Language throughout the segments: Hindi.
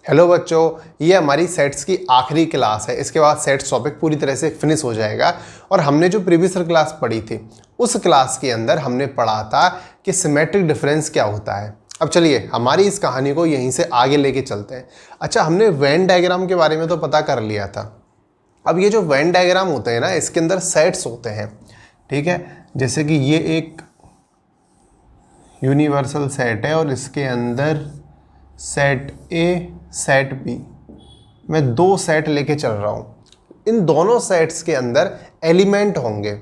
हेलो बच्चों, ये हमारी सेट्स की आखिरी क्लास है। इसके बाद सेट्स टॉपिक पूरी तरह से फिनिश हो जाएगा। और हमने जो प्रीवियस क्लास पढ़ी थी उस क्लास के अंदर हमने पढ़ा था कि सिमेट्रिक डिफरेंस क्या होता है। अब चलिए हमारी इस कहानी को यहीं से आगे लेके चलते हैं। अच्छा, हमने वेन डायग्राम के बारे में तो पता कर लिया था। अब ये जो वेन डायग्राम होते हैं ना, इसके अंदर सेट्स होते हैं, ठीक है। जैसे कि ये एक यूनिवर्सल सेट है और इसके अंदर सेट ए, सेट बी, मैं दो सेट लेके चल रहा हूँ। इन दोनों सेट्स के अंदर एलिमेंट होंगे,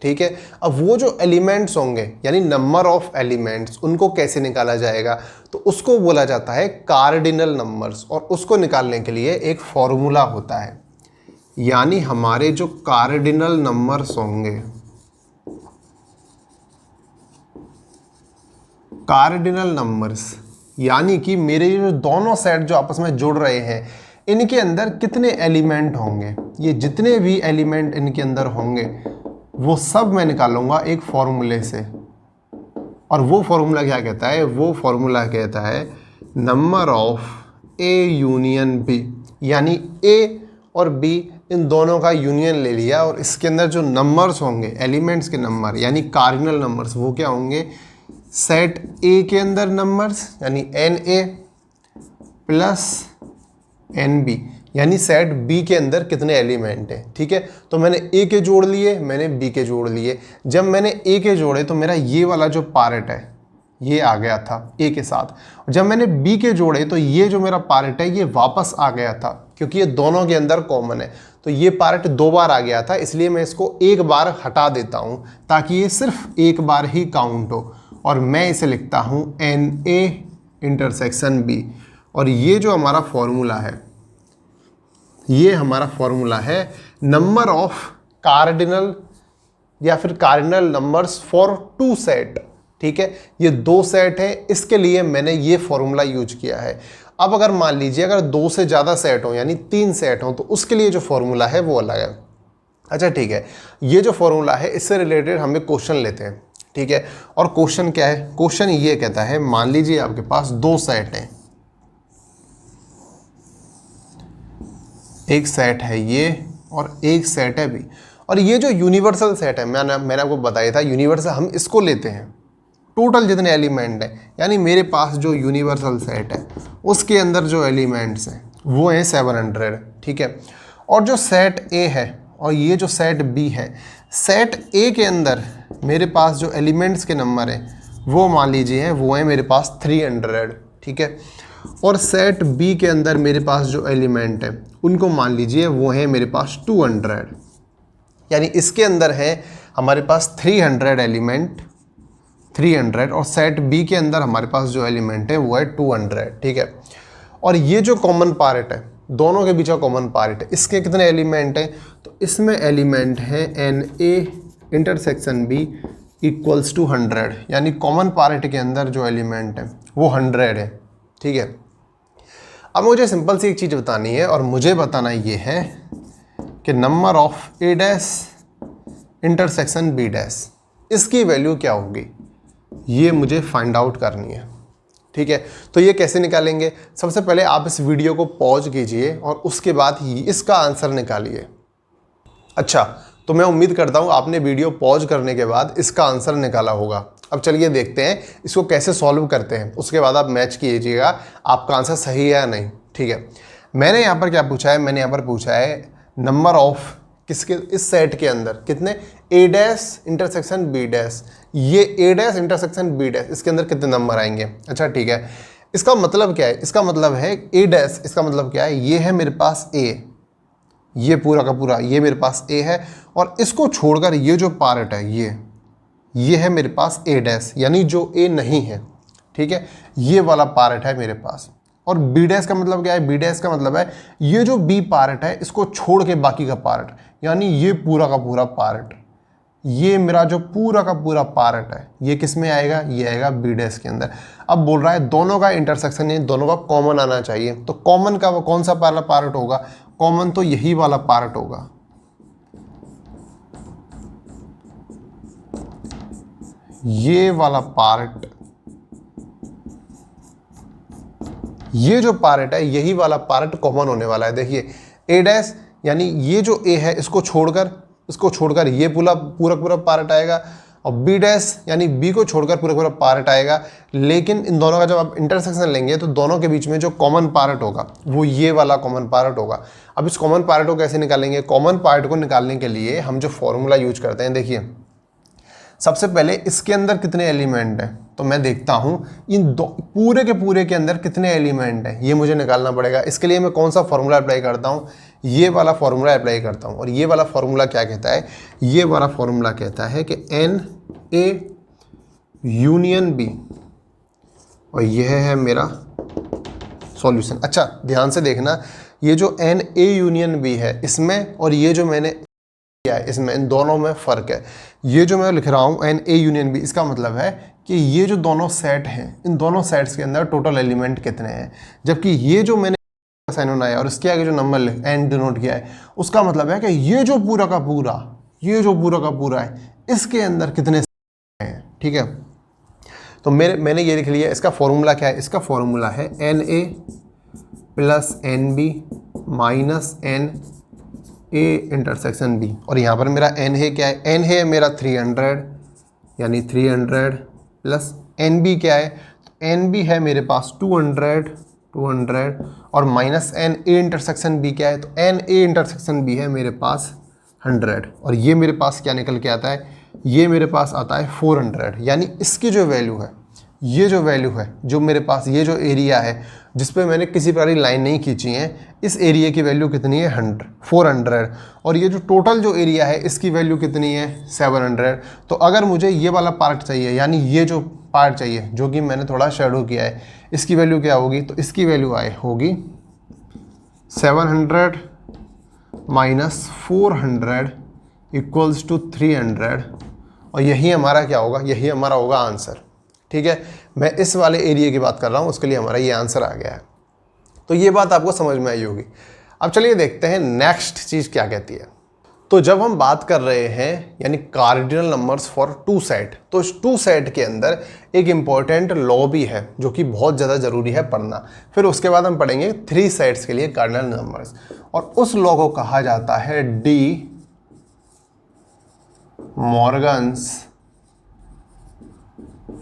ठीक है। अब वो जो एलिमेंट्स होंगे यानी नंबर ऑफ एलिमेंट्स, उनको कैसे निकाला जाएगा, तो उसको बोला जाता है कार्डिनल नंबर्स। और उसको निकालने के लिए एक फॉर्मूला होता है। यानी हमारे जो कार्डिनल नंबर्स होंगे, कार्डिनल नंबर्स यानी कि मेरे जो दोनों सेट जो आपस में जुड़ रहे हैं, इनके अंदर कितने एलिमेंट होंगे, ये जितने भी एलिमेंट इनके अंदर होंगे वो सब मैं निकालूंगा एक फॉर्मूले से। और वो फॉर्मूला क्या कहता है? वो फॉर्मूला कहता है number of A union B. यानी ए और बी इन दोनों का यूनियन ले लिया और इसके अंदर जो नंबर्स होंगे, एलिमेंट्स के नंबर यानी कार्डिनल नंबर्स, वो क्या होंगे? सेट ए के अंदर नंबर्स यानी n A plus n B, यानी सेट बी के अंदर कितने एलिमेंट हैं, ठीक है। तो मैंने ए के जोड़ लिए, मैंने बी के जोड़ लिए। जब मैंने ए के जोड़े तो मेरा ये वाला जो पार्ट है ये आ गया था ए के साथ। जब मैंने बी के जोड़े तो ये जो मेरा पार्ट है ये वापस आ गया था, क्योंकि ये दोनों के अंदर कॉमन है। तो ये पार्ट दो बार आ गया था, इसलिए मैं इसको एक बार हटा देता हूँ ताकि ये सिर्फ एक बार ही काउंट हो। और मैं इसे लिखता हूँ एन ए इंटरसेक्शन बी। और ये जो हमारा फॉर्मूला है, ये हमारा फॉर्मूला है नंबर ऑफ कार्डिनल या फिर cardinal numbers for two set, ठीक है। ये दो सेट है, इसके लिए मैंने ये फॉर्मूला यूज किया है। अब अगर मान लीजिए अगर दो से ज़्यादा सेट हो यानी तीन सेट हो, तो उसके लिए जो फॉर्मूला है वो अलग है। अच्छा ठीक है, ये जो फॉर्मूला है इससे रिलेटेड हम एक क्वेश्चन लेते हैं, ठीक है। और क्वेश्चन क्या है? क्वेश्चन ये कहता है, मान लीजिए आपके पास दो सेट हैं, एक सेट है ये और एक सेट है बी। और ये जो यूनिवर्सल सेट है, मैंने आपको बताया था यूनिवर्सल, हम इसको लेते हैं टोटल जितने एलिमेंट हैं। यानी मेरे पास जो यूनिवर्सल सेट है उसके अंदर जो एलिमेंट्स हैं वो हैं 700, ठीक है। और जो सेट ए है और ये जो सेट बी है, सेट ए के अंदर मेरे पास जो एलिमेंट्स के नंबर हैं वो मान लीजिए हैं वो हैं मेरे पास 300, ठीक है। और सेट बी के अंदर मेरे पास जो एलिमेंट है उनको मान लीजिए वो हैं मेरे पास 200। यानी इसके अंदर है हमारे पास 300 एलिमेंट, 300, और सेट बी के अंदर हमारे पास जो एलिमेंट है वो है 200, ठीक है। और ये जो कॉमन पार्ट है, दोनों के बीच का कॉमन पार्ट है, इसके कितने एलिमेंट हैं? तो इसमें एलिमेंट है n A intersection B equals to 100। यानी कॉमन पार्ट के अंदर जो एलिमेंट है वो 100 है, ठीक है। अब मुझे सिंपल सी एक चीज़ बतानी है और मुझे बताना ये है कि number of A dash intersection B dash, इसकी वैल्यू क्या होगी, ये मुझे फाइंड आउट करनी है, ठीक है। तो ये कैसे निकालेंगे? सबसे पहले आप इस वीडियो को पॉज कीजिए और उसके बाद ही इसका आंसर निकालिए। अच्छा, तो मैं उम्मीद करता हूँ आपने वीडियो पॉज करने के बाद इसका आंसर निकाला होगा। अब चलिए देखते हैं इसको कैसे सॉल्व करते हैं, उसके बाद आप मैच कीजिएगा आपका आंसर सही है या नहीं, ठीक है। मैंने यहाँ पर क्या पूछा है? मैंने यहाँ पर पूछा है नंबर ऑफ किसके, इस सेट के अंदर कितने, ए डैश इंटरसेक्शन बी डैश, ये ए डैश इंटरसेक्शन बी डैश, इसके अंदर कितने नंबर आएंगे। अच्छा ठीक है, इसका मतलब क्या है? इसका मतलब है ए डैश, इसका मतलब क्या है? ये है मेरे पास ए, ये पूरा का पूरा ये मेरे पास ए है, और इसको छोड़कर ये जो पार्ट है ये है मेरे पास ए डैश, यानी जो ए नहीं है, ठीक है, ये वाला पार्ट है मेरे पास। और बी डैश का मतलब क्या है? बी डैश का मतलब है ये जो बी पार्ट है इसको छोड़ के बाकी का पार्ट, यानी ये पूरा का पूरा पार्ट, ये मेरा जो पूरा का पूरा पार्ट है ये किस में आएगा? ये आएगा बी डैश के अंदर। अब बोल रहा है दोनों का इंटरसेक्शन है, दोनों का कॉमन आना चाहिए। तो कॉमन का वो कौन सा वाला पार्ट होगा? कॉमन तो यही वाला पार्ट होगा, ये वाला पार्ट ये जो पार्ट है यही वाला पार्ट कॉमन होने वाला है। देखिए ए डैश यानी ये जो ए है इसको छोड़कर ये पूरा पूरा पूरा पार्ट आएगा, और बी डैश यानी बी को छोड़कर पूरा पूरा पार्ट आएगा। लेकिन इन दोनों का जब आप इंटरसेक्शन लेंगे तो दोनों के बीच में जो कॉमन पार्ट होगा वो ये वाला कॉमन पार्ट होगा। अब इस कॉमन पार्ट को कैसे निकालेंगे? कॉमन पार्ट को निकालने के लिए हम जो फॉर्मूला यूज करते हैं, देखिए सबसे पहले इसके अंदर कितने एलिमेंट हैं, तो मैं देखता हूं इन दो पूरे के अंदर कितने एलिमेंट हैं, ये मुझे निकालना पड़ेगा। इसके लिए मैं कौन सा फॉर्मूला अप्लाई करता हूं? ये वाला फॉर्मूला अप्लाई करता हूं। और ये वाला फॉर्मूला क्या कहता है? ये वाला फॉर्मूला कहता है कि एन ए यूनियन बी, और यह है मेरा सॉल्यूशन। अच्छा ध्यान से देखना, ये जो एन ए यूनियन बी है इसमें और ये जो मैंने किया है इसमें, इन दोनों में फ़र्क है। ये जो मैं लिख रहा हूँ एन ए यूनियन बी, इसका मतलब है कि ये जो दोनों सेट हैं इन दोनों सेट्स के अंदर टोटल एलिमेंट कितने हैं, जबकि ये जो मैंने साइन होना है और इसके आगे जो नंबर एन डिनोट किया है उसका मतलब है कि ये जो पूरा का पूरा है इसके अंदर कितने हैं। ठीक है, तो मैंने ये लिख लिया। इसका फॉर्मूला क्या है? इसका फॉर्मूला है n A plus n B minus n A intersection B. और यहाँ पर मेरा एन है क्या है? एन है मेरा 300, यानी 300 प्लस एन बी क्या है? तो एन बी है मेरे पास 200 और minus n A intersection B क्या है? तो एन ए इंटरसेक्शन बी है मेरे पास 100। और ये मेरे पास क्या निकल के आता है? ये मेरे पास आता है 400। यानी इसकी जो वैल्यू है, ये जो वैल्यू है जो मेरे पास, ये जो एरिया है जिस पे मैंने किसी प्रकार की लाइन नहीं खींची है, इस एरिया की वैल्यू कितनी है? 400। और ये जो टोटल जो एरिया है इसकी वैल्यू कितनी है? 700। तो अगर मुझे ये वाला पार्ट चाहिए, यानी ये जो पार्ट चाहिए जो कि मैंने थोड़ा शेडो किया है, इसकी वैल्यू क्या होगी? तो इसकी वैल्यू होगी 700 माइनस 400 इक्वल्स टू 300। और यही हमारा क्या होगा? यही हमारा होगा आंसर। ठीक है, मैं इस वाले एरिया की बात कर रहा हूँ, उसके लिए हमारा ये आंसर आ गया है। तो ये बात आपको समझ में आई होगी। अब चलिए देखते हैं नेक्स्ट चीज़ क्या कहती है। तो जब हम बात कर रहे हैं यानी cardinal numbers for two set, तो इस टू सेट के अंदर एक इम्पॉर्टेंट लॉ भी है जो कि बहुत ज़्यादा ज़रूरी है पढ़ना। फिर उसके बाद हम पढ़ेंगे थ्री सेट्स के लिए कार्डिनल नंबर्स, और उस लॉ को कहा जाता है डी मॉर्गन्स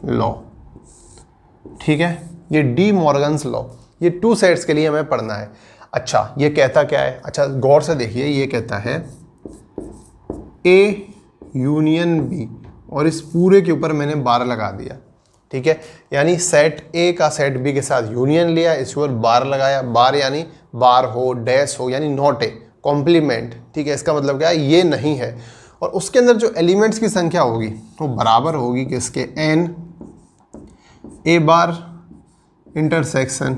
लॉ। ठीक है, ये डी मॉर्गन्स लॉ, ये टू सेट्स के लिए हमें पढ़ना है। अच्छा ये कहता क्या है? अच्छा गौर से देखिए, ये कहता है ए यूनियन बी, और इस पूरे के ऊपर मैंने बार लगा दिया। ठीक है, यानी सेट ए का सेट बी के साथ यूनियन लिया, इसके ऊपर बार लगाया। बार यानी बार हो, डैश हो, यानी नॉट ए, कॉम्प्लीमेंट। ठीक है, इसका मतलब क्या है? ये नहीं है। और उसके अंदर जो एलिमेंट्स की संख्या होगी वो बराबर होगी किसके? N A bar intersection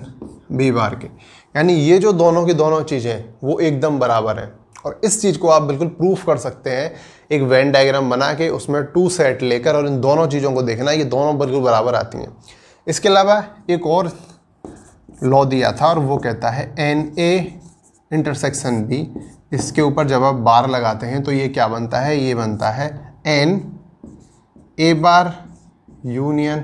B bar के। यानी ये जो दोनों की दोनों चीज़ें वो एकदम बराबर हैं। और इस चीज़ को आप बिल्कुल प्रूफ कर सकते हैं एक वेन डायग्राम बना के, उसमें टू सेट लेकर, और इन दोनों चीज़ों को देखना, ये दोनों बिल्कुल बराबर आती हैं। इसके अलावा एक और लॉ दिया था और वो कहता है एन ए इंटरसेक्शन बी। इसके ऊपर जब आप बार लगाते हैं तो ये क्या बनता है? ये बनता है n A bar union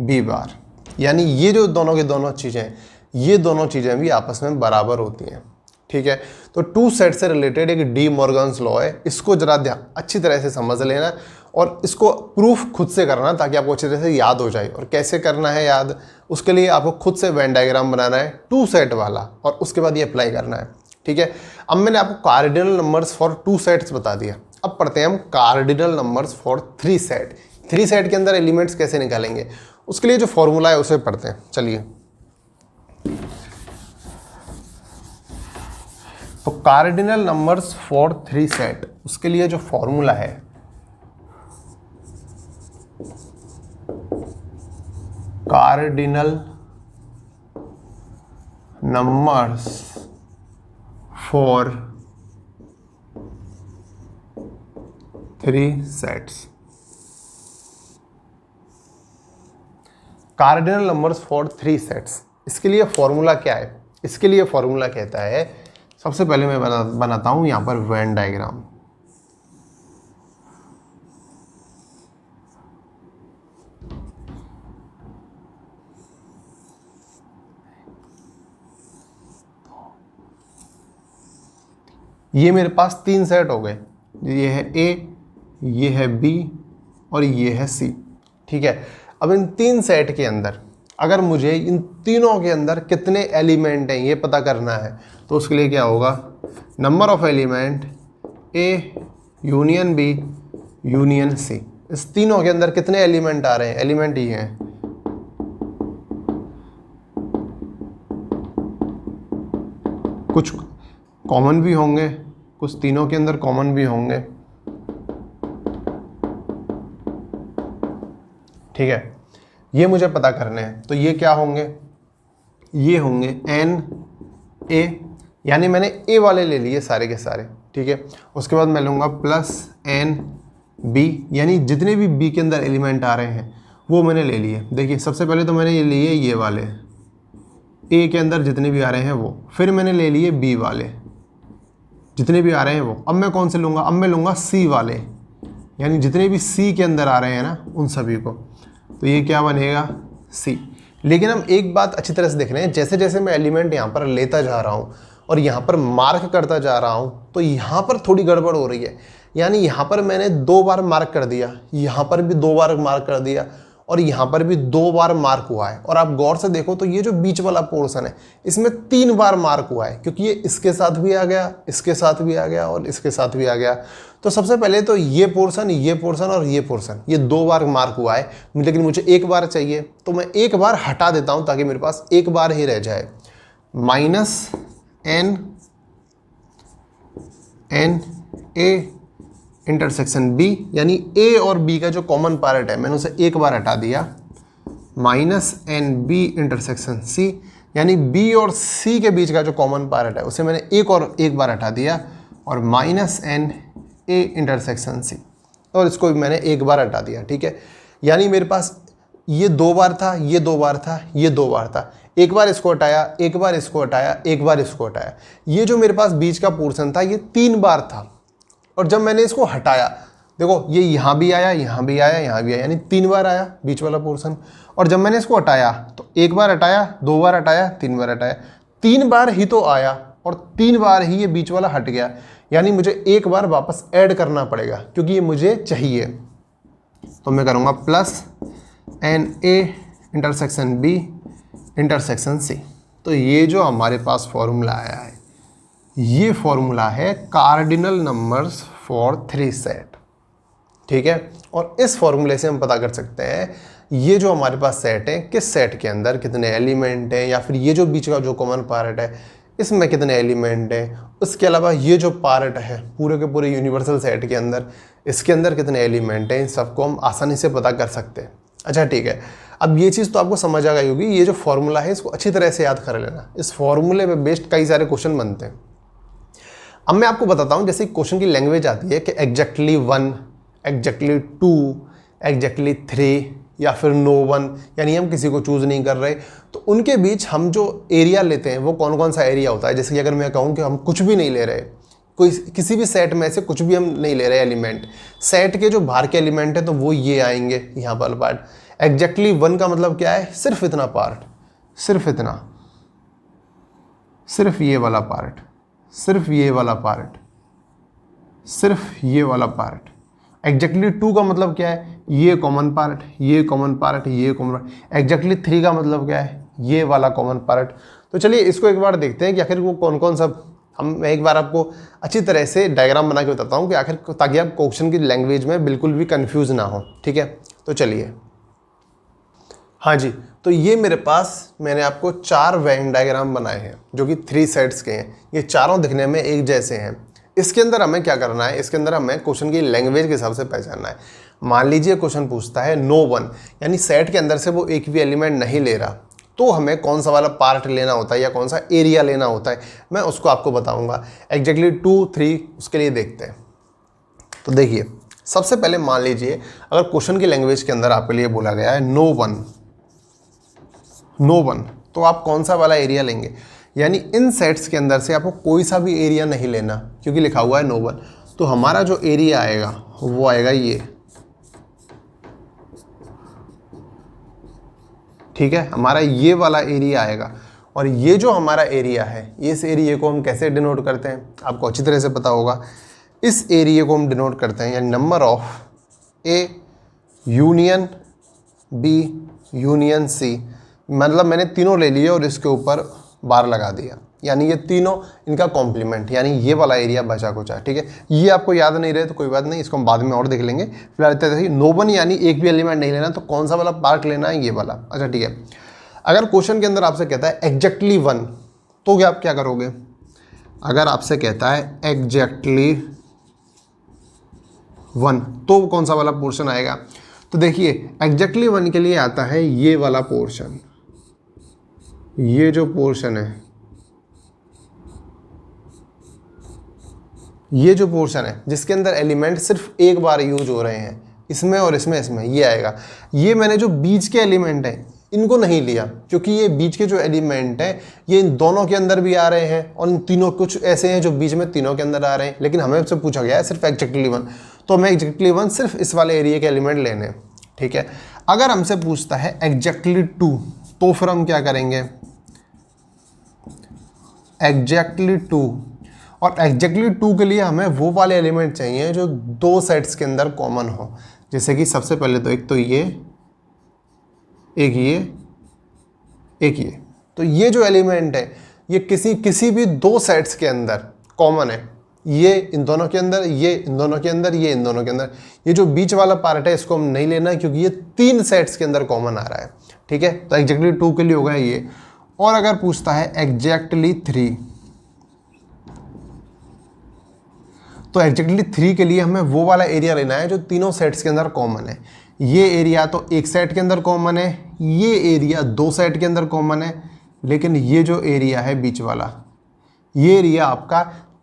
B bar. यानी ये जो दोनों की दोनों चीज़ें, ये दोनों चीज़ें भी आपस में बराबर होती हैं। ठीक है, तो टू सेट से रिलेटेड एक डी मॉर्गन्स लॉ है, इसको जरा अच्छी तरह से समझ लेना और इसको प्रूफ खुद से करना ताकि आपको अच्छी तरह से याद हो जाए। और कैसे करना है याद? उसके लिए आपको खुद से वेन डायग्राम बनाना है टू सेट वाला, और उसके बाद ये अप्लाई करना है। ठीक है, अब मैंने आपको cardinal numbers for two sets बता दिया। अब पढ़ते हैं हम cardinal numbers for three set. Three set के अंदर एलिमेंट्स कैसे निकालेंगे, उसके लिए जो फॉर्मूला है उसे पढ़ते हैं। चलिए, तो cardinal numbers for three set, उसके लिए जो फॉर्मूला है cardinal numbers for three sets, cardinal numbers for three sets, इसके लिए फॉर्मूला क्या है? इसके लिए फॉर्मूला कहता है, सबसे पहले मैं बनाता हूं यहां पर वेन डायग्राम। ये मेरे पास 3 सेट हो गए, ये है ए, ये है बी और ये है सी। ठीक है, अब इन 3 सेट के अंदर अगर मुझे इन तीनों के अंदर कितने एलिमेंट हैं ये पता करना है, तो उसके लिए क्या होगा, number of element A union B union C. इस तीनों के अंदर कितने एलिमेंट आ रहे हैं, एलिमेंट ये हैं, कुछ कॉमन भी होंगे, कुछ तीनों के अंदर कॉमन भी होंगे। ठीक है, ये मुझे पता करने हैं। तो ये क्या होंगे, ये होंगे एन ए, यानी मैंने ए वाले ले लिए सारे के सारे। ठीक है, उसके बाद मैं लूँगा प्लस एन बी, यानी जितने भी बी के अंदर एलिमेंट आ रहे हैं वो मैंने ले लिए। देखिए सबसे पहले तो मैंने ये लिए ये वाले ए के अंदर जितने भी आ रहे हैं वो, फिर मैंने ले लिए बी वाले जितने भी आ रहे हैं वो। अब मैं कौन से लूँगा, अब मैं लूँगा सी वाले, यानी जितने भी सी के अंदर आ रहे हैं ना उन सभी को। तो ये क्या बनेगा, सी। लेकिन हम एक बात अच्छी तरह से देख रहे हैं, जैसे जैसे मैं एलिमेंट यहाँ पर लेता जा रहा हूँ और यहाँ पर मार्क करता जा रहा हूँ, तो यहाँ पर थोड़ी गड़बड़ हो रही है। यानी यहाँ पर मैंने 2 बार मार्क कर दिया, यहाँ पर भी 2 बार मार्क कर दिया और यहाँ पर भी 2 बार मार्क हुआ है। और आप गौर से देखो तो ये जो बीच वाला पोर्शन है इसमें 3 बार मार्क हुआ है, क्योंकि ये इसके साथ भी आ गया, इसके साथ भी आ गया और इसके साथ भी आ गया। तो सबसे पहले तो ये पोर्शन और ये पोर्शन, ये 2 बार मार्क हुआ है, लेकिन मुझे 1 बार चाहिए, तो मैं 1 बार हटा देता हूँ ताकि मेरे पास 1 बार ही रह जाए। Minus n A intersection B, यानी ए और बी का जो कॉमन पार्ट है मैंने उसे 1 बार हटा दिया। Minus n B intersection C, यानी बी और सी के बीच का जो कॉमन पार्ट है उसे मैंने 1 बार हटा दिया। और minus n A intersection C, और इसको भी मैंने 1 बार हटा दिया। ठीक है, यानी मेरे पास ये 2 बार था, ये 2 बार था, ये 2 बार था। 1 बार इसको हटाया, 1 बार इसको हटाया, 1 बार इसको हटाया। ये जो मेरे पास बीच का पोर्शन था ये 3 बार था। और जब मैंने इसको हटाया, देखो ये यहाँ भी आया, यहाँ भी आया, यहाँ भी आया, यानी 3 बार आया बीच वाला पोर्शन। और जब मैंने इसको हटाया तो 1 बार हटाया, 2 बार हटाया, 3 बार हटाया, 3 बार ही तो आया और 3 बार ही ये बीच वाला हट गया। यानी मुझे 1 बार वापस ऐड करना पड़ेगा क्योंकि ये मुझे चाहिए। तो मैं करूँगा plus n A intersection B intersection C. तो ये जो हमारे पास फॉर्मूला आया है ये फॉर्मूला है कार्डिनल नंबर्स फॉर 3 सेट। ठीक है, और इस फॉर्मूले से हम पता कर सकते हैं ये जो हमारे पास सेट है किस सेट के अंदर कितने एलिमेंट हैं, या फिर ये जो बीच का जो कॉमन पार्ट है इसमें कितने एलिमेंट हैं। उसके अलावा ये जो पार्ट है पूरे के पूरे यूनिवर्सल सेट के अंदर, इसके अंदर कितने एलिमेंट हैं, इन सबको हम आसानी से पता कर सकते हैं। अच्छा ठीक है, अब ये चीज़ तो आपको समझ आ गई होगी। ये जो फॉर्मूला है इसको अच्छी तरह से याद कर लेना, इस फॉर्मूले पे बेस्ड कई सारे क्वेश्चन बनते हैं। अब मैं आपको बताता हूँ, जैसे क्वेश्चन की लैंग्वेज आती है कि एग्जैक्टली 1, एग्जैक्टली 2, एग्जैक्टली 3 या फिर नो 1, यानी हम किसी को चूज़ नहीं कर रहे, तो उनके बीच हम जो एरिया लेते हैं वो कौन कौन सा एरिया होता है। जैसे कि अगर मैं कहूँ कि हम कुछ भी नहीं ले रहे, कोई किसी भी सेट में से कुछ भी हम नहीं ले रहे एलिमेंट, सेट के जो बाहर के एलिमेंट है तो वो ये आएंगे यहाँ पर पार्ट। एग्जैक्टली 1 का मतलब क्या है, सिर्फ इतना पार्ट, सिर्फ इतना, सिर्फ ये वाला पार्ट, सिर्फ ये वाला पार्ट, सिर्फ ये वाला पार्ट। एग्जैक्टली 2 का मतलब क्या है, ये कॉमन पार्ट, ये कॉमन पार्ट, ये कॉमन पार्ट। एग्जैक्टली 3 का मतलब क्या है, ये वाला कॉमन पार्ट। तो चलिए इसको एक बार देखते हैं कि आखिर वो कौन कौन सा, मैं एक बार आपको अच्छी तरह से डायग्राम बना के बताता हूँ कि आखिर, ताकि आप क्वेश्चन की लैंग्वेज में बिल्कुल भी कंफ्यूज ना हो। ठीक है, तो चलिए, हाँ जी, तो ये मेरे पास मैंने आपको 4 वेन डायग्राम बनाए हैं जो कि 3 सेट्स के हैं। ये चारों दिखने में एक जैसे हैं। इसके अंदर हमें क्या करना है, इसके अंदर हमें क्वेश्चन की लैंग्वेज के हिसाब से पहचानना है। मान लीजिए क्वेश्चन पूछता है नो 1, यानी सेट के अंदर से वो एक भी एलिमेंट नहीं ले रहा, तो हमें कौन सा वाला पार्ट लेना होता है या कौन सा एरिया लेना होता है, मैं उसको आपको बताऊंगा। एग्जैक्टली 2, 3 उसके लिए देखते हैं। तो देखिए, सबसे पहले मान लीजिए अगर क्वेश्चन की लैंग्वेज के अंदर आपके लिए बोला गया है नो 1, तो आप कौन सा वाला एरिया लेंगे, यानी इन सेट्स के अंदर से आपको कोई सा भी एरिया नहीं लेना क्योंकि लिखा हुआ है नो 1। तो हमारा जो एरिया आएगा वो आएगा ये, ठीक है, हमारा ये वाला एरिया आएगा। और ये जो हमारा एरिया है, इस एरिया को हम कैसे डिनोट करते हैं, आपको अच्छी तरह से पता होगा। इस एरिया को हम डिनोट करते हैं यानी number of A union B union C, मतलब मैंने तीनों ले लिए और इसके ऊपर बार लगा दिया, यानी ये तीनों इनका कॉम्प्लीमेंट, यानी ये वाला एरिया बचा कुछ है। ठीक है, ये आपको याद नहीं रहे तो कोई बात नहीं, इसको हम बाद में और देख लेंगे। फिलहाल देखिए नो वन यानी एक भी एलिमेंट नहीं लेना, तो कौन सा वाला पार्ट लेना है, ये वाला। अच्छा ठीक है, अगर क्वेश्चन के अंदर आपसे कहता है एग्जैक्टली वन, तो क्या आप क्या करोगे? अगर आपसे कहता है एग्जैक्टली वन, तो कौन सा वाला पोर्शन आएगा? तो देखिए एग्जैक्टली वन के लिए आता है ये वाला पोर्शन, ये जो पोर्शन है, ये जो पोर्शन है जिसके अंदर एलिमेंट सिर्फ एक बार यूज हो रहे हैं, इसमें और इसमें, इसमें ये आएगा। ये मैंने जो बीच के एलिमेंट हैं इनको नहीं लिया, क्योंकि ये बीच के जो एलिमेंट हैं ये इन दोनों के अंदर भी आ रहे हैं और इन तीनों, कुछ ऐसे हैं जो बीच में तीनों के अंदर आ रहे हैं, लेकिन हमें से पूछा गया है सिर्फ एग्जैक्टली वन, तो हमें एग्जैक्टली वन सिर्फ इस वाले एरिया के एलिमेंट लेने हैं। ठीक है, अगर हमसे पूछता है एग्जैक्टली टू, तो फिर हम क्या करेंगे? एग्जैक्टली टू, और एग्जैक्टली टू के लिए हमें वो वाले एलिमेंट चाहिए जो दो सेट्स के अंदर कॉमन हो। जैसे कि सबसे पहले तो एक तो ये, एक ये, एक ये, तो ये जो एलिमेंट है ये किसी भी दो सेट्स के अंदर कॉमन है। ये इन दोनों के अंदर, ये इन दोनों के अंदर, ये इन दोनों के अंदर। ये जो बीच वाला पार्ट है इसको हम नहीं लेना क्योंकि ये तीन सेट्स के अंदर कॉमन आ रहा है। ठीक है, तो एग्जैक्टली टू के लिए होगा ये। और अगर पूछता है एग्जैक्टली थ्री, तो एग्जैक्टली थ्री के लिए हमें वो वाला एरिया लेना है जो तीनों सेट्स के अंदर कॉमन है। ये एरिया तो एक सेट के अंदर कॉमन है, ये एरिया दो सेट के अंदर कॉमन है, लेकिन ये जो एरिया है बीच वाला, ये एरिया आपका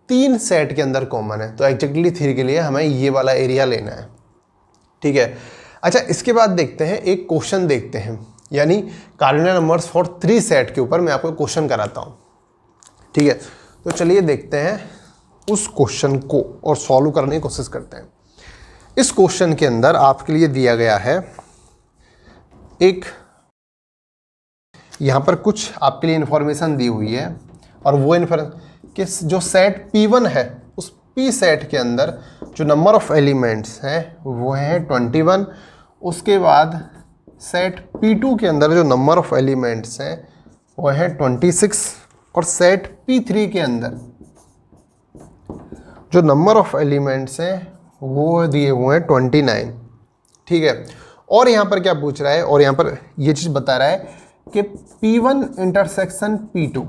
तीन सेट के अंदर कॉमन है। तो एग्जैक्टली थ्री के लिए हमें ये वाला एरिया लेना है। ठीक है, अच्छा इसके बाद देखते हैं, एक क्वेश्चन देखते हैं, यानी cardinal numbers for three set के ऊपर मैं आपको क्वेश्चन कराता हूँ। ठीक है, तो चलिए देखते हैं उस क्वेश्चन को और सॉल्व करने की कोशिश करते हैं। इस क्वेश्चन के अंदर आपके लिए दिया गया है एक, यहाँ पर कुछ आपके लिए इंफॉर्मेशन दी हुई है, और वो इंफॉर्मेशन कि जो सेट P1 है उस P सेट के अंदर जो नंबर ऑफ एलिमेंट्स हैं वो है 21। उसके बाद सेट P2 के अंदर जो नंबर ऑफ एलिमेंट्स हैं वो है 26, और सेट P3 के अंदर जो नंबर ऑफ एलिमेंट्स हैं वो दिए हुए हैं 29। ठीक है, और यहाँ पर क्या पूछ रहा है, और यहाँ पर ये चीज़ बता रहा है कि P1 इंटरसेक्शन P2,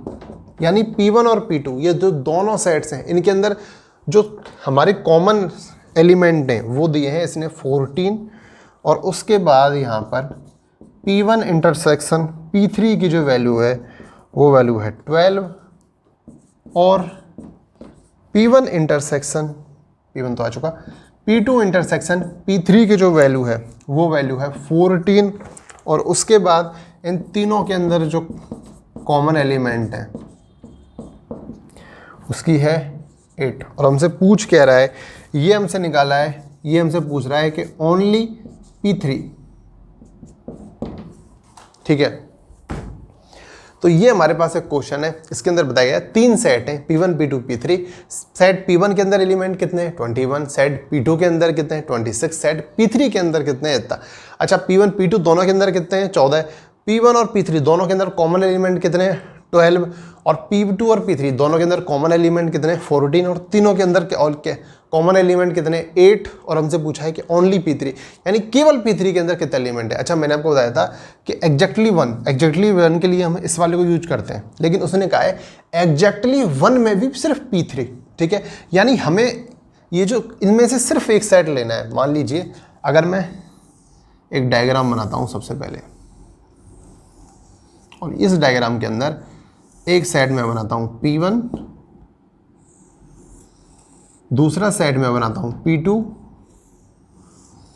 यानी P1 और P2 ये जो दोनों सेट्स हैं इनके अंदर जो हमारे कॉमन एलिमेंट हैं वो दिए हैं इसने 14, और उसके बाद यहाँ पर P1 इंटरसेक्शन P3 की जो वैल्यू है वो वैल्यू है 12, और P1 इंटरसेक्शन, P1 तो आ चुका, P2 इंटरसेक्शन P3 की जो वैल्यू है वो वैल्यू है 14, और उसके बाद इन तीनों के अंदर जो कॉमन एलिमेंट है उसकी है 8, और हमसे पूछ क्या रहा है, ये हमसे निकाला है, ये हमसे पूछ रहा है कि ओनली P3। ठीक है, तो ये हमारे पास एक क्वेश्चन है, इसके अंदर बताया गया तीन सेट हैं P1 P2 P3। Set P1 के अंदर एलिमेंट कितने हैं 21, सेट P2 के अंदर कितने हैं 26, सेट P3 के अंदर कितने हैं इतना। अच्छा P1 P2 दोनों के अंदर कितने हैं 14, P1 और P3 दोनों के अंदर कॉमन एलिमेंट कितने हैं 12, और P2 और P3 दोनों के अंदर कॉमन एलिमेंट कितने 14, और तीनों के अंदर कॉमन एलिमेंट कितने 8, और हमसे पूछा है कि ओनली P3 यानी केवल P3 के अंदर कितने एलिमेंट है। अच्छा मैंने आपको बताया था कि एग्जैक्टली वन के लिए हम इस वाले को यूज करते हैं, लेकिन उसने कहा है एग्जैक्टली वन में भी सिर्फ P3। ठीक है, यानी हमें ये जो इनमें से सिर्फ एक सेट लेना है। मान लीजिए अगर मैं एक डायग्राम बनाता हूँ सबसे पहले, और इस डायग्राम के अंदर एक सेट में बनाता हूँ P1, दूसरा सेट में बनाता हूँ P2,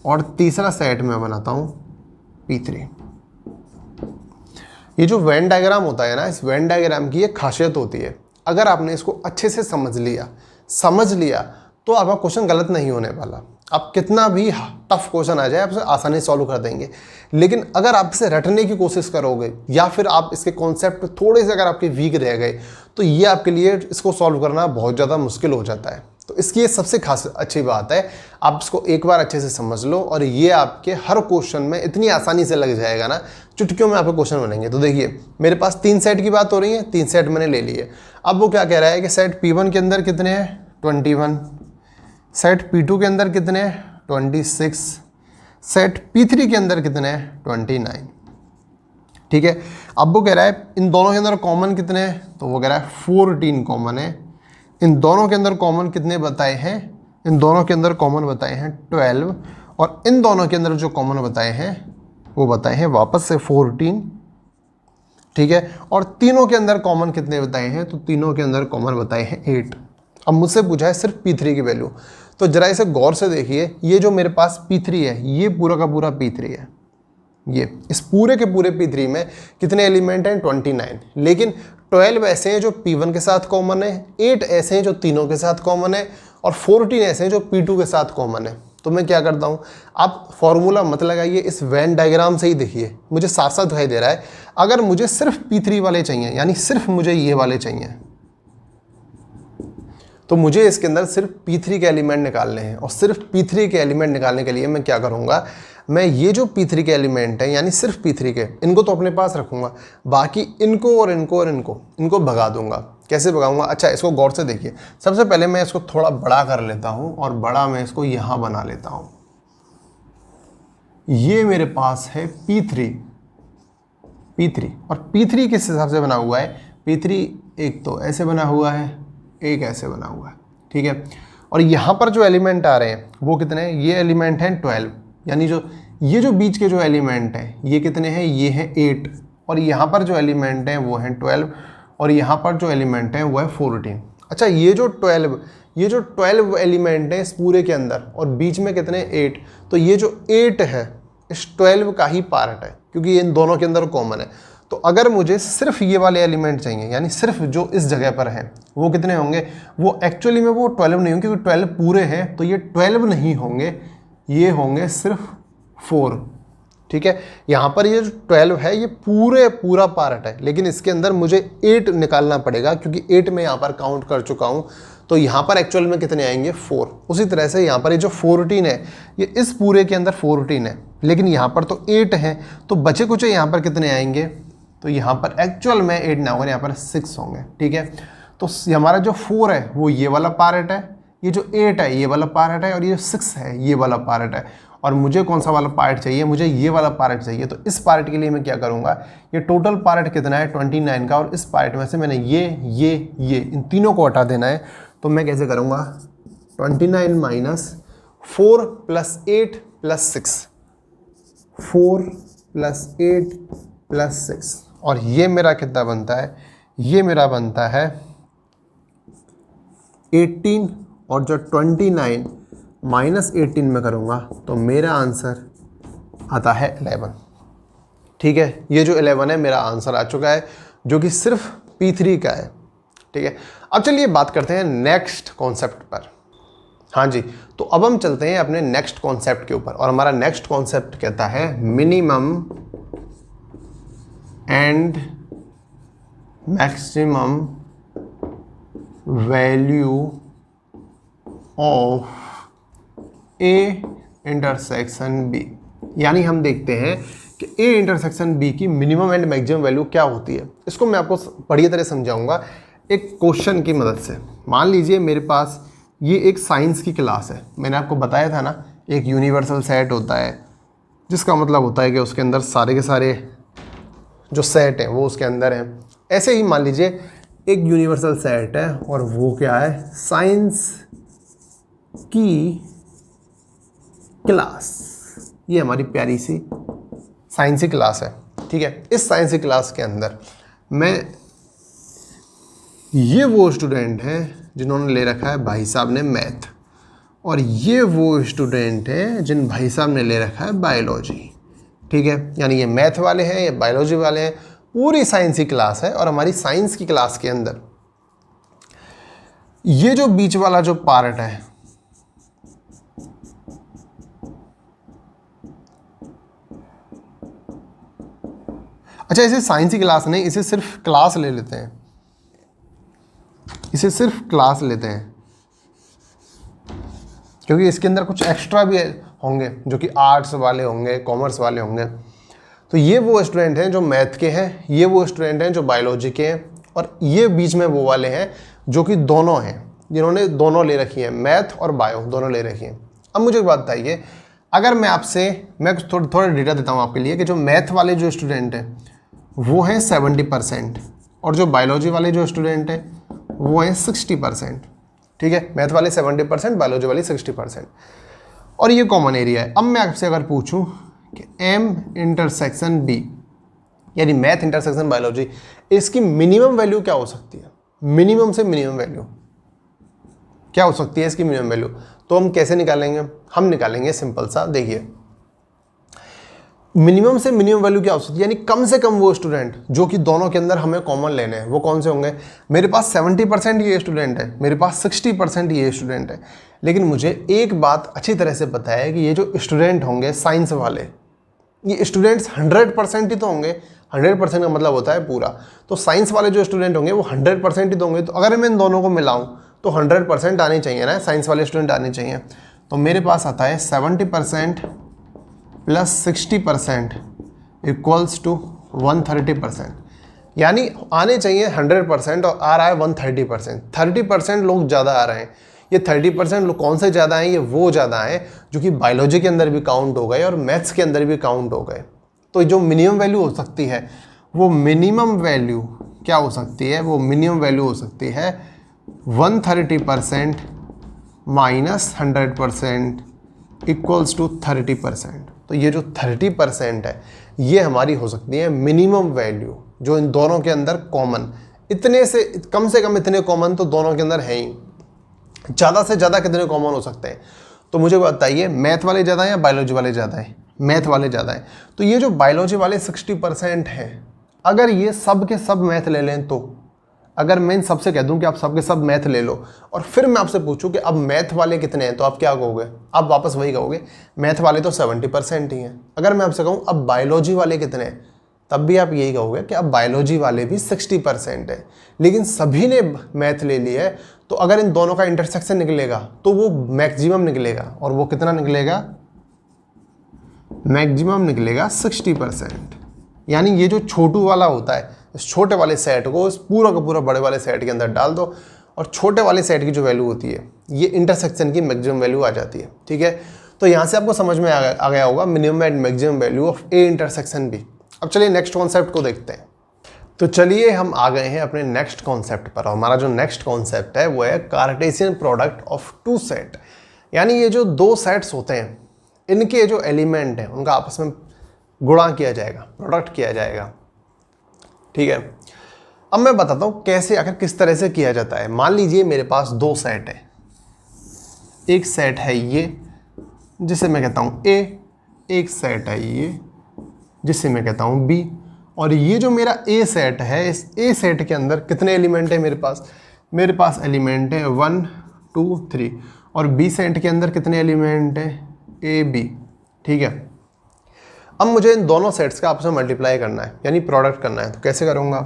और तीसरा सेट में बनाता हूँ P3। ये जो वेन डायग्राम होता है ना, इस वेन डायग्राम की एक खासियत होती है, अगर आपने इसको अच्छे से समझ लिया तो आपका क्वेश्चन गलत नहीं होने वाला। आप कितना भी टफ क्वेश्चन आ जाए आप उसे आसानी से सॉल्व कर देंगे। लेकिन अगर आप इसे रटने की कोशिश करोगे या फिर आप इसके कॉन्सेप्ट थोड़े से अगर आपके वीक रह गए तो ये आपके लिए इसको सॉल्व करना बहुत ज़्यादा मुश्किल हो जाता है। तो इसकी ये सबसे खास अच्छी बात है, आप इसको एक बार अच्छे से समझ लो और ये आपके हर क्वेश्चन में इतनी आसानी से लग जाएगा ना, चुटकियों में आपके क्वेश्चन बनेंगे। तो देखिए मेरे पास 3 सेट की बात हो रही है, 3 सेट मैंने ले लिए। अब वो क्या कह रहा है कि सेट P1 के अंदर कितने हैं 21, सेट P2 के अंदर कितने हैं 26, सेट P3 के अंदर कितने हैं 29। ठीक है, अब वो कह रहा है इन दोनों के अंदर कॉमन कितने हैं, तो वो कह रहा है 14 कॉमन है। इन दोनों के अंदर कॉमन कितने बताए हैं, इन दोनों के अंदर कॉमन बताए हैं 12, और इन दोनों के अंदर जो कॉमन बताए हैं वो बताए हैं वापस से 14। ठीक है, और तीनों के अंदर कॉमन कितने बताए हैं, तो तीनों के अंदर कॉमन बताए हैं 8। अब मुझसे पूछा है सिर्फ P3 की वैल्यू, तो जरा इसे गौर से देखिए। ये जो मेरे पास P3 है ये पूरा का पूरा P3 है। ये इस पूरे के पूरे P3 में कितने एलिमेंट हैं 29, लेकिन 12 ऐसे हैं जो P1 के साथ कॉमन है, 8 ऐसे हैं जो तीनों के साथ कॉमन है, और 14 ऐसे हैं जो P2 के साथ कॉमन है। तो मैं क्या करता हूँ, आप फॉर्मूला मत लगाइए, इस वेन डायग्राम से ही देखिए, मुझे साफ साफ दिखाई दे रहा है। अगर मुझे सिर्फ P3 वाले चाहिए, यानी सिर्फ मुझे ये वाले चाहिए, तो मुझे इसके अंदर सिर्फ P3 के एलिमेंट निकालने हैं। और सिर्फ P3 के एलिमेंट निकालने के लिए मैं क्या करूँगा, मैं ये जो P3 के एलिमेंट हैं यानी सिर्फ P3 के, इनको तो अपने पास रखूँगा, बाकी इनको और इनको और इनको भगा दूँगा। कैसे भगाऊँगा, अच्छा इसको गौर से देखिए। सबसे पहले मैं इसको थोड़ा बड़ा कर लेता हूँ और बड़ा मैं इसको यहाँ बना लेता हूँ। ये मेरे पास है P3, और P3 किस हिसाब से बना हुआ है, P3 एक तो ऐसे बना हुआ है, एक ऐसे बना हुआ है। ठीक है, और यहाँ पर जो एलिमेंट आ रहे हैं वो कितने हैं, ये एलिमेंट हैं 12, यानी जो ये जो बीच के जो एलिमेंट हैं ये कितने हैं, ये हैं 8, और यहाँ पर जो एलिमेंट हैं वो हैं 12, और यहाँ पर जो एलिमेंट हैं वो है 14। अच्छा ये जो 12 एलिमेंट हैं इस पूरे के अंदर, और बीच में कितने 8, तो ये जो 8 है इस 12 का ही पार्ट है, क्योंकि ये इन दोनों के अंदर कॉमन है। तो अगर मुझे सिर्फ ये वाले एलिमेंट चाहिए, यानी सिर्फ जो इस जगह पर हैं, वो कितने होंगे, वो एक्चुअली में वो 12 नहीं होंगे, क्योंकि 12 पूरे हैं, तो ये 12 नहीं होंगे, ये होंगे सिर्फ 4। ठीक है, यहाँ पर ये जो 12 है ये पूरा पार्ट है, लेकिन इसके अंदर मुझे 8 निकालना पड़ेगा, क्योंकि 8 मैं यहाँ पर काउंट कर चुका हूँ। तो यहाँ पर एक्चुअल में कितने आएंगे 4। उसी तरह से यहाँ पर ये जो 14 है ये इस पूरे के अंदर 14 है, लेकिन यहाँ पर तो 8 हैं, तो बचे कुछ यहाँ पर कितने आएंगे, तो यहाँ पर एक्चुअल में 8 ना होगा, यहाँ पर 6 होंगे। ठीक है, तो हमारा जो 4 है वो ये वाला पार्ट है, ये जो 8 है ये वाला पार्ट है, और ये 6 है ये वाला पार्ट है। और मुझे कौन सा वाला पार्ट चाहिए, मुझे ये वाला पार्ट चाहिए। तो इस पार्ट के लिए मैं क्या करूँगा, ये टोटल पार्ट कितना है 29 का, और इस पार्ट में से मैंने ये इन तीनों को हटा देना है। तो मैं कैसे करूँगा, 29 माइनस 4 + 8 + 6, 4 + 8 + 6, और ये मेरा कितना बनता है, ये मेरा बनता है 18, और जो 29 माइनस 18 में करूँगा तो मेरा आंसर आता है 11। ठीक है, ये जो 11 है मेरा आंसर आ चुका है, जो कि सिर्फ P3 का है। ठीक है, अब चलिए बात करते हैं नेक्स्ट कॉन्सेप्ट पर। हाँ जी, तो अब हम चलते हैं अपने नेक्स्ट कॉन्सेप्ट के ऊपर, और हमारा नेक्स्ट कॉन्सेप्ट कहता है minimum and maximum value of A intersection B। यानी हम देखते हैं कि A इंटरसेक्शन B की मिनिमम एंड मैक्सिमम वैल्यू क्या होती है। इसको मैं आपको बढ़िया तरह समझाऊंगा एक क्वेश्चन की मदद से। मान लीजिए मेरे पास ये एक साइंस की क्लास है, मैंने आपको बताया था ना, एक यूनिवर्सल सेट होता है, जिसका मतलब होता है कि उसके अंदर सारे के सारे जो सेट हैं वो उसके अंदर हैं। ऐसे ही मान लीजिए एक यूनिवर्सल सेट है, और वो क्या है, साइंस की क्लास। ये हमारी प्यारी सी साइंस की क्लास है। ठीक है, इस साइंस की क्लास के अंदर ये वो स्टूडेंट हैं जिन्होंने ले रखा है भाई साहब ने मैथ, और ये वो स्टूडेंट हैं जिन भाई साहब ने ले रखा है बायोलॉजी। ठीक है, यानी ये मैथ वाले हैं, ये बायोलॉजी वाले हैं, पूरी साइंस की क्लास है। और हमारी साइंस की क्लास के अंदर ये जो बीच वाला जो पार्ट है अच्छा, इसे साइंस की क्लास नहीं, इसे सिर्फ क्लास ले लेते हैं, इसे सिर्फ क्लास लेते हैं, क्योंकि इसके अंदर कुछ एक्स्ट्रा भी होंगे जो कि आर्ट्स वाले होंगे, कॉमर्स वाले होंगे। तो ये वो स्टूडेंट हैं जो मैथ के हैं, ये वो स्टूडेंट हैं जो बायोलॉजी के हैं, और ये बीच में वो वाले हैं जो कि दोनों हैं, जिन्होंने दोनों ले रखी हैं, मैथ और बायो दोनों ले रखी हैं। अब मुझे एक बात बताइए, अगर मैं थोड़ा डेटा देता हूँ आपके लिए कि जो मैथ वाले जो स्टूडेंट हैं वो हैं 70% और जो बायोलॉजी वाले जो स्टूडेंट हैं वो हैं 60%। ठीक है, मैथ वाले 70%, बायोलॉजी वाले 60%, और ये कॉमन एरिया है। अब मैं आपसे अगर पूछूं कि M इंटरसेक्शन B, यानी मैथ इंटरसेक्शन बायोलॉजी, इसकी मिनिमम वैल्यू क्या हो सकती है? मिनिमम से मिनिमम वैल्यू क्या हो सकती है इसकी मिनिमम वैल्यू? तो हम कैसे निकालेंगे? हम निकालेंगे सिंपल सा, देखिए मिनिमम से मिनिमम वैल्यू क्या हो सकती है, यानी कम से कम वो स्टूडेंट जो कि दोनों के अंदर हमें कॉमन लेने हैं, वो कौन से होंगे? मेरे पास 70% ये स्टूडेंट है, मेरे पास 60% ये स्टूडेंट है, लेकिन मुझे एक बात अच्छी तरह से पता है कि ये जो स्टूडेंट होंगे साइंस वाले, ये स्टूडेंट्स 100% ही तो होंगे। 100% का मतलब होता है पूरा, तो साइंस वाले जो स्टूडेंट होंगे वो 100% ही तो होंगे। तो अगर मैं इन दोनों को मिलाऊं तो 100% आने चाहिए ना, साइंस वाले स्टूडेंट आने चाहिए। तो मेरे पास आता है 70% प्लस 60% इक्वल्स टू 130%, यानी आने चाहिए 100% और आ रहा है 130%। 30% लोग ज़्यादा आ रहे हैं। ये 30% लोग कौन से ज़्यादा हैं? ये वो ज़्यादा हैं जो कि बायोलॉजी के अंदर भी काउंट हो गए और मैथ्स के अंदर भी काउंट हो गए। तो जो मिनिमम वैल्यू हो सकती है, वो मिनिमम वैल्यू क्या हो सकती है? वो मिनिमम वैल्यू हो सकती है 130% माइनस 100% इक्वल्स टू 30%। तो ये जो 30% है ये हमारी हो सकती है मिनिमम वैल्यू, जो इन दोनों के अंदर कॉमन, इतने से कम इतने कॉमन तो दोनों के अंदर है ही। ज़्यादा से ज़्यादा कितने कॉमन हो सकते हैं? तो मुझे बताइए, मैथ वाले ज़्यादा हैं या बायोलॉजी वाले ज़्यादा हैं? मैथ वाले ज़्यादा हैं। तो ये जो बायोलॉजी वाले 60% हैं, अगर ये सब के सब मैथ ले लें, तो अगर मैं इन सबसे कह दूं कि आप सब के सब मैथ ले लो और फिर मैं आपसे पूछूं कि अब मैथ वाले कितने हैं, तो आप क्या कहोगे? आप वापस वही कहोगे, मैथ वाले तो 70% ही हैं। अगर मैं आपसे कहूं अब बायोलॉजी वाले कितने हैं, तब भी आप यही कहोगे कि अब बायोलॉजी वाले भी 60% है। लेकिन सभी ने मैथ ले ली है, तो अगर इन दोनों का इंटरसेक्शन निकलेगा तो वो मैक्सिमम निकलेगा, और वो कितना निकलेगा? मैक्सिमम निकलेगा 60%। यानी ये जो छोटू वाला होता है, इस छोटे वाले सेट को इस पूरा का पूरा बड़े वाले सेट के अंदर डाल दो, और छोटे वाले सेट की जो वैल्यू होती है ये इंटरसेक्शन की मैक्सिमम वैल्यू आ जाती है। ठीक है, तो यहाँ से आपको समझ में आ गया होगा minimum and maximum value of A intersection B. अब चलिए नेक्स्ट कॉन्सेप्ट को देखते हैं। तो चलिए हम आ गए हैं अपने नेक्स्ट कॉन्सेप्ट पर, और हमारा जो नेक्स्ट कॉन्सेप्ट है वो है Cartesian product of two set. यानी ये जो दो सेट्स होते हैं, इनके जो एलिमेंट हैं उनका आपस में गुणा किया जाएगा, प्रोडक्ट किया जाएगा। ठीक है, अब मैं बताता हूँ कैसे, आखिर किस तरह से किया जाता है। मान लीजिए मेरे पास दो सेट है, एक सेट है ये जिसे मैं कहता हूँ A, एक सेट है ये जिसे मैं कहता हूँ B, और ये जो मेरा A सेट है, इस A सेट के अंदर कितने एलिमेंट है मेरे पास? मेरे पास एलिमेंट है 1 2 3, और B सेट के अंदर कितने एलिमेंट है? A B। ठीक है, अब मुझे इन दोनों सेट्स का आपस में मल्टीप्लाई करना है, यानी प्रोडक्ट करना है। तो कैसे करूँगा?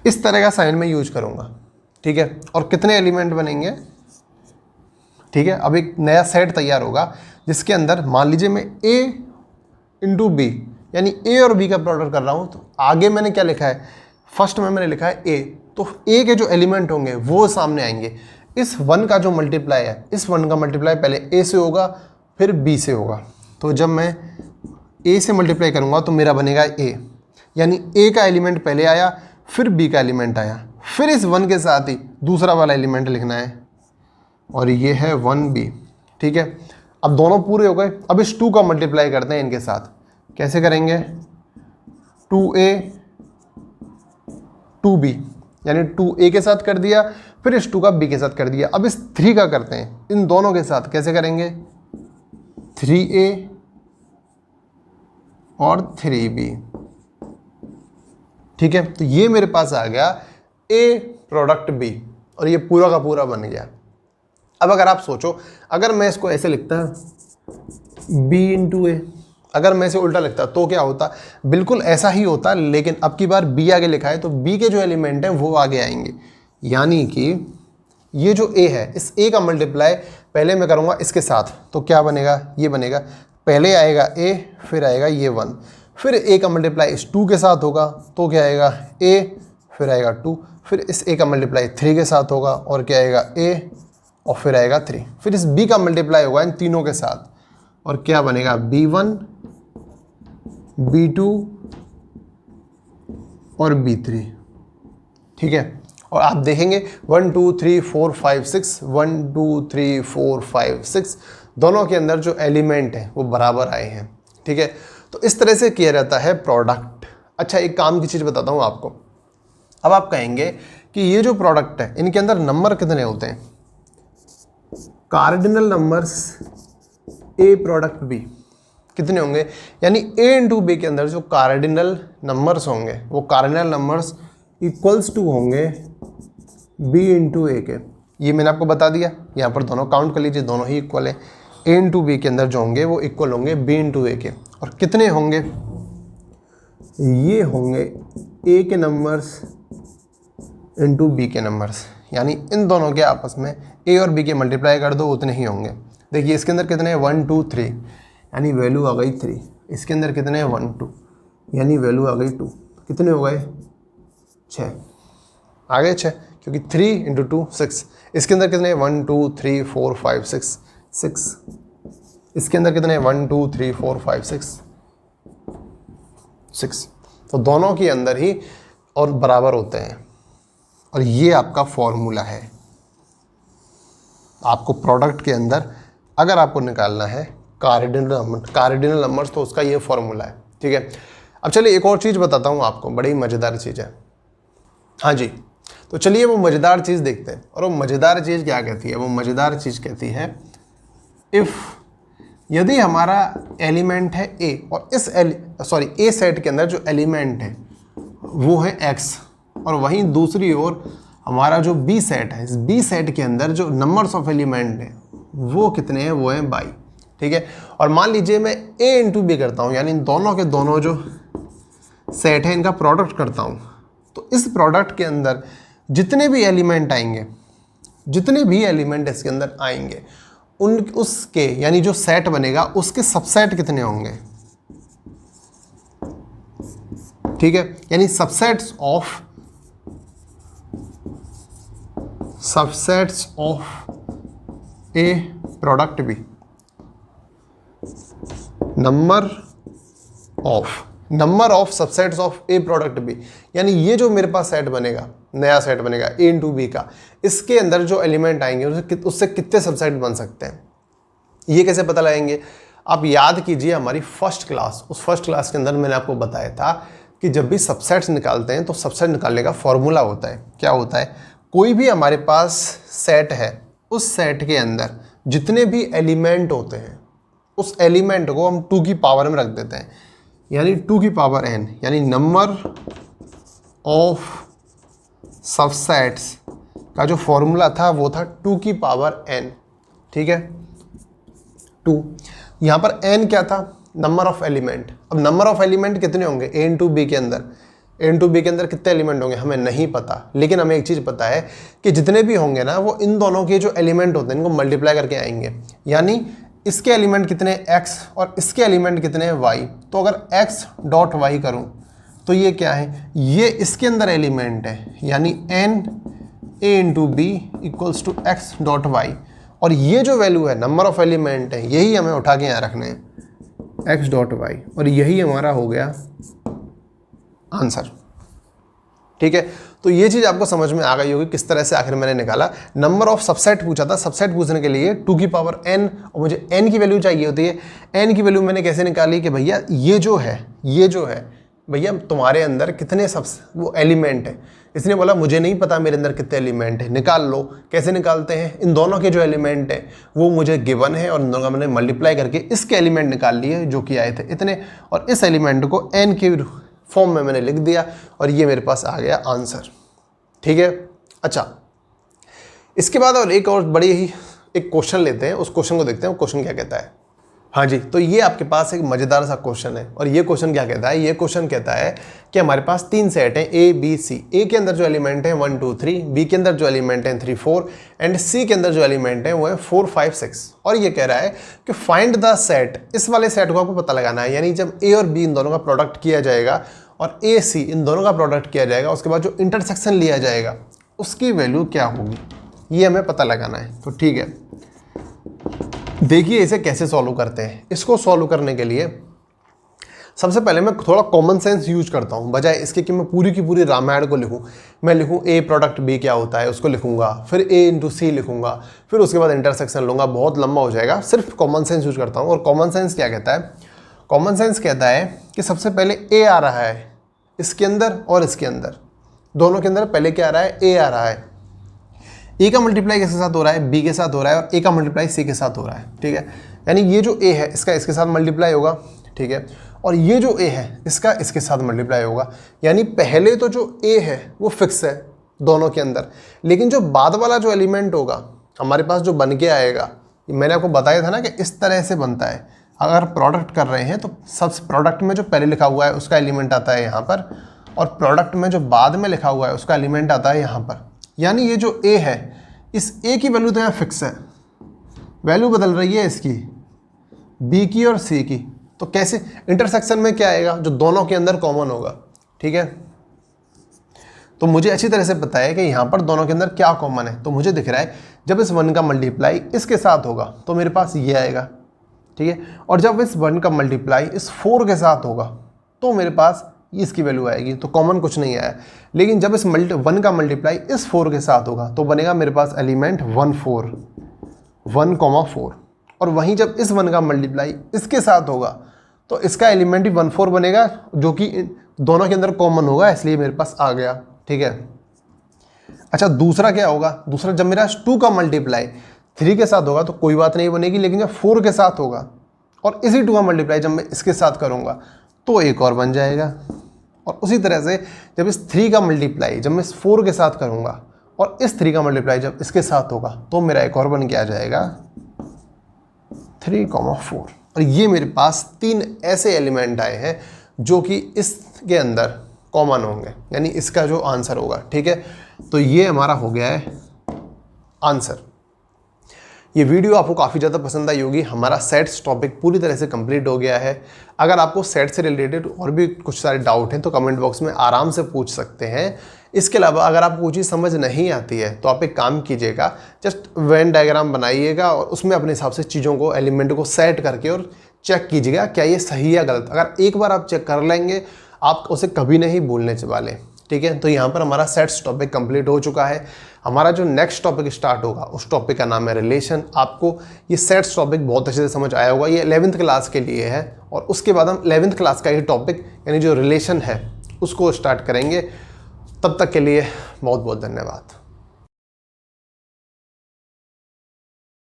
इस तरह का साइन में यूज करूँगा। ठीक है, और कितने एलिमेंट बनेंगे? ठीक है, अब एक नया सेट तैयार होगा जिसके अंदर मान लीजिए मैं A इंटू B, यानी A और B का प्रोडक्ट कर रहा हूँ। तो आगे मैंने क्या लिखा है? फर्स्ट में मैंने लिखा है A, तो A के जो एलिमेंट होंगे वो सामने आएंगे। इस 1 का जो मल्टीप्लाई है, इस 1 का मल्टीप्लाई पहले A से होगा फिर B से होगा। तो जब मैं A से मल्टीप्लाई करूँगा तो मेरा बनेगा A, यानी A का एलिमेंट पहले आया फिर B का एलिमेंट आया, फिर इस 1 के साथ ही दूसरा वाला एलिमेंट लिखना है, और ये है 1B। ठीक है, अब दोनों पूरे हो गए। अब इस 2 का मल्टीप्लाई करते हैं इनके साथ। कैसे करेंगे? 2A 2B, यानी 2A के साथ कर दिया, फिर इस 2 का B के साथ कर दिया। अब इस 3 का करते हैं इन दोनों के साथ। कैसे करेंगे? 3A और 3B। ठीक है, तो ये मेरे पास आ गया A प्रोडक्ट B, और ये पूरा का पूरा बन गया। अब अगर आप सोचो, अगर मैं इसको ऐसे लिखता B इंटू A, अगर मैं इसे उल्टा लिखता तो क्या होता, बिल्कुल ऐसा ही होता, लेकिन अब की बार बी आगे लिखा है तो बी के जो एलिमेंट हैं वो आगे आएंगे। यानी कि ये जो ए है, इस ए का मल्टीप्लाई पहले मैं करूँगा इसके साथ, तो क्या बनेगा, ये बनेगा, पहले आएगा ए, फिर आएगा ये 1, फिर ए का मल्टीप्लाई इस 2 के साथ होगा, तो क्या आएगा ए, फिर आएगा 2, फिर इस ए का मल्टीप्लाई 3 के साथ होगा, और क्या आएगा ए, और फिर आएगा 3, फिर इस बी का मल्टीप्लाई होगा इन तीनों के साथ, और क्या बनेगा B1, B2 और B3। ठीक है, और आप देखेंगे 1 2 3 4 5 6, 1 2 3 4 5 6 दोनों के अंदर जो एलिमेंट है वो बराबर आए हैं। ठीक है, तो इस तरह से किया जाता है प्रोडक्ट। अच्छा, एक काम की चीज़ बताता हूँ आपको। अब आप कहेंगे कि ये जो प्रोडक्ट है इनके अंदर नंबर कितने होते हैं, कार्डिनल नंबर्स ए प्रोडक्ट बी कितने होंगे, यानी ए इंटू बी के अंदर जो कार्डिनल नंबर्स होंगे वो कार्डिनल नंबर्स इक्वल्स टू होंगे बी इंटू ए के। ये मैंने आपको बता दिया, यहाँ पर दोनों काउंट कर लीजिए, दोनों ही इक्वल है। ए इंटू बी के अंदर जो होंगे वो इक्वल होंगे बी इंटू ए के, और कितने होंगे, ये होंगे ए के नंबर्स इंटू बी के नंबर्स, यानी इन दोनों के आपस में ए और बी के मल्टीप्लाई कर दो उतने ही होंगे। देखिए इसके अंदर कितने हैं 1 2 3, यानी वैल्यू आ गई 3। इसके अंदर कितने हैं 1 2, यानी वैल्यू आ गई 2। कितने हो गए 6, आ गए 6, क्योंकि 3 इंटू 2 6। इसके अंदर कितने 1 2 3 4 5 6 6। इसके अंदर कितने 1 2 3 4 5 6 6। तो दोनों के अंदर ही और बराबर होते हैं, और ये आपका फॉर्मूला है। आपको प्रोडक्ट के अंदर अगर आपको निकालना है कार्डिनल नंबर्स, तो उसका ये फॉर्मूला है। ठीक है, अब चलिए एक और चीज़ बताता हूँ आपको, बड़ी मज़ेदार चीज़ है। हाँ जी, तो चलिए वो मज़ेदार चीज़ देखते हैं। और वो मज़ेदार चीज़ क्या कहती है, वो मज़ेदार चीज़ कहती है इफ़ यदि हमारा एलिमेंट है ए, और इस ए सेट के अंदर जो एलिमेंट है वो है x, और वहीं दूसरी ओर हमारा जो बी सेट है, इस बी सेट के अंदर जो नंबर्स ऑफ एलिमेंट हैं वो कितने हैं, वो हैं बाई। ठीक है, और मान लीजिए मैं a इंटू बी करता हूँ, यानी इन दोनों के दोनों जो सेट है इनका प्रोडक्ट करता हूँ, तो इस प्रोडक्ट के अंदर जितने भी एलिमेंट आएंगे, जितने भी एलिमेंट इसके अंदर आएंगे उसके यानी जो सेट बनेगा उसके सबसेट कितने होंगे। ठीक है, यानी subsets of A product B, number of subsets of A product B, यानी ये जो मेरे पास सेट बनेगा, नया सेट बनेगा ए इंटू बी का, इसके अंदर जो एलिमेंट आएंगे उससे कितने सबसेट बन सकते हैं। ये कैसे पता लगाएंगे, आप याद कीजिए हमारी फर्स्ट क्लास, उस फर्स्ट क्लास के अंदर मैंने आपको बताया था कि जब भी सबसेट्स निकालते हैं तो सबसेट निकालने का फॉर्मूला होता है। क्या होता है, कोई भी हमारे पास सेट है, उस सेट के अंदर जितने भी एलिमेंट होते हैं उस एलिमेंट को हम 2 की पावर में रख देते हैं, यानी 2 की पावर n, यानी नंबर ऑफ सबसेट्स का जो फॉर्मूला था वो था 2 की पावर n। ठीक है, 2, यहाँ पर n क्या था, नंबर ऑफ एलिमेंट। अब नंबर ऑफ एलिमेंट कितने होंगे a इंटू बी के अंदर, a इंटू बी के अंदर कितने एलिमेंट होंगे हमें नहीं पता, लेकिन हमें एक चीज़ पता है कि जितने भी होंगे ना वो इन दोनों के जो एलिमेंट होते हैं इनको मल्टीप्लाई करके आएंगे, यानी इसके एलिमेंट कितने x और इसके एलिमेंट कितने y। तो अगर x डॉट y करूँ तो ये क्या है, ये इसके अंदर एलिमेंट है, यानी n a into B equals to x dot y, और ये जो वैल्यू है नंबर ऑफ एलिमेंट है यही हमें उठा के यहाँ रखने हैं एक्स डॉट वाई, और यही हमारा हो गया आंसर। ठीक है, तो ये चीज़ आपको समझ में आ गई होगी किस तरह से आखिर मैंने निकाला। नंबर ऑफ सबसेट पूछा था, सबसेट पूछने के लिए 2 की पावर n, और मुझे n की वैल्यू चाहिए होती है। n की वैल्यू मैंने कैसे निकाली कि भैया ये जो है भैया तुम्हारे अंदर कितने वो एलिमेंट है। इसने बोला मुझे नहीं पता मेरे अंदर कितने एलिमेंट है, निकाल लो। कैसे निकालते हैं, इन दोनों के जो एलिमेंट है वो मुझे गिवन है, और इन दोनों का मैंने मल्टीप्लाई करके इसके एलिमेंट निकाल लिए जो कि आए थे इतने, और इस एलिमेंट को n के फॉर्म में मैंने लिख दिया, और ये मेरे पास आ गया आंसर। ठीक है, अच्छा इसके बाद और एक बड़ी ही एक क्वेश्चन लेते हैं, उस क्वेश्चन को देखते हैं वो क्वेश्चन क्या कहता है। हाँ जी, तो ये आपके पास एक मज़ेदार सा क्वेश्चन है और ये क्वेश्चन क्या कहता है, ये क्वेश्चन कहता है कि हमारे पास 3 सेट हैं ए बी सी। ए के अंदर जो एलिमेंट है 1 2 3, बी के अंदर जो एलिमेंट है 3 4 एंड सी के अंदर जो एलिमेंट है वो है 4 5 6। और ये कह रहा है कि फाइंड द सेट, इस वाले सेट को आपको पता लगाना है। यानी जब ए और बी इन दोनों का प्रोडक्ट किया जाएगा और ए सी इन दोनों का प्रोडक्ट किया जाएगा, उसके बाद जो इंटरसेक्शन लिया जाएगा उसकी वैल्यू क्या होगी, ये हमें पता लगाना है। तो ठीक है, देखिए इसे कैसे सॉल्व करते हैं। इसको सॉल्व करने के लिए सबसे पहले मैं थोड़ा कॉमन सेंस यूज करता हूँ, बजाय इसके कि मैं पूरी की पूरी रामायण को लिखूँ। मैं लिखूँ ए प्रोडक्ट बी क्या होता है उसको लिखूँगा, फिर ए इंटू सी लिखूँगा, फिर उसके बाद इंटरसेक्शन लूँगा, बहुत लंबा हो जाएगा। सिर्फ कॉमन सेंस यूज करता हूँ। और कॉमन सेंस क्या कहता है, कॉमन सेंस कहता है कि सबसे पहले ए आ रहा है इसके अंदर और इसके अंदर, दोनों के अंदर पहले क्या आ रहा है, ए आ रहा है। ए का मल्टीप्लाई किसके साथ हो रहा है, बी के साथ हो रहा है, और ए का मल्टीप्लाई सी के साथ हो रहा है। ठीक है, यानी ये जो ए है इसका इसके साथ मल्टीप्लाई होगा। ठीक है, और ये जो ए है इसका इसके साथ मल्टीप्लाई होगा। यानी पहले तो जो ए है वो फिक्स है दोनों के अंदर, लेकिन जो बाद वाला जो एलिमेंट होगा हमारे पास जो बन के आएगा, मैंने आपको बताया था ना कि इस तरह से बनता है। अगर प्रोडक्ट कर रहे हैं तो सबसे प्रोडक्ट में जो पहले लिखा हुआ है उसका एलिमेंट आता है यहाँ पर, और प्रोडक्ट में जो बाद में लिखा हुआ है उसका एलिमेंट आता है यहाँ पर। यानी ये जो ए है, इस ए की वैल्यू तो यहाँ फिक्स है, वैल्यू बदल रही है इसकी, बी की और सी की। तो कैसे, इंटरसेक्शन में क्या आएगा, जो दोनों के अंदर कॉमन होगा। ठीक है, तो मुझे अच्छी तरह से पता है कि यहाँ पर दोनों के अंदर क्या कॉमन है। तो मुझे दिख रहा है जब इस 1 का मल्टीप्लाई इसके साथ होगा तो मेरे पास ये आएगा। ठीक है, और जब इस 1 का मल्टीप्लाई इस 4 के साथ होगा तो मेरे पास इसकी वैल्यू आएगी। तो कॉमन कुछ नहीं आया। लेकिन जब इस 1 का मल्टीप्लाई इस 4 के साथ होगा तो बनेगा मेरे पास एलिमेंट 1 4 1,4। और वहीं जब इस 1 का मल्टीप्लाई इसके साथ होगा तो इसका एलिमेंट भी 1 4 बनेगा, जो कि दोनों के अंदर कॉमन होगा, इसलिए मेरे पास आ गया। ठीक है, अच्छा दूसरा क्या होगा, दूसरा जब मेरा 2 का मल्टीप्लाई 3 के साथ होगा तो कोई बात नहीं बनेगी, लेकिन जब 4 के साथ होगा और इसी 2 का मल्टीप्लाई जब मैं इसके साथ करूँगा तो एक और बन जाएगा। और उसी तरह से जब इस 3 का मल्टीप्लाई जब मैं इस 4 के साथ करूँगा और इस 3 का मल्टीप्लाई जब इसके साथ होगा तो मेरा एक और बन के आ जाएगा 3,4। और ये मेरे पास 3 ऐसे एलिमेंट आए हैं जो कि इसके अंदर कॉमन होंगे, यानी इसका जो आंसर होगा। ठीक है, तो ये हमारा हो गया है आंसर। ये वीडियो आपको काफ़ी ज़्यादा पसंद आई होगी। हमारा सेट्स टॉपिक पूरी तरह से कंप्लीट हो गया है। अगर आपको सेट से रिलेटेड और भी कुछ सारे डाउट हैं तो कमेंट बॉक्स में आराम से पूछ सकते हैं। इसके अलावा अगर आपको कोई चीज़ समझ नहीं आती है तो आप एक काम कीजिएगा, जस्ट वेन डायग्राम बनाइएगा और उसमें अपने हिसाब से चीज़ों को, एलिमेंट को सेट करके और चेक कीजिएगा क्या ये सही या गलत। अगर एक बार आप चेक कर लेंगे आप उसे कभी नहीं भूलने वाले। ठीक है, तो यहाँ पर हमारा सेट्स टॉपिक कंप्लीट हो चुका है। हमारा जो नेक्स्ट टॉपिक स्टार्ट होगा उस टॉपिक का नाम है रिलेशन। आपको ये सेट्स टॉपिक बहुत अच्छे से समझ आया होगा, ये 11th क्लास के लिए है। और उसके बाद हम 11th क्लास का ये टॉपिक यानी जो रिलेशन है उसको स्टार्ट करेंगे। तब तक के लिए बहुत बहुत धन्यवाद।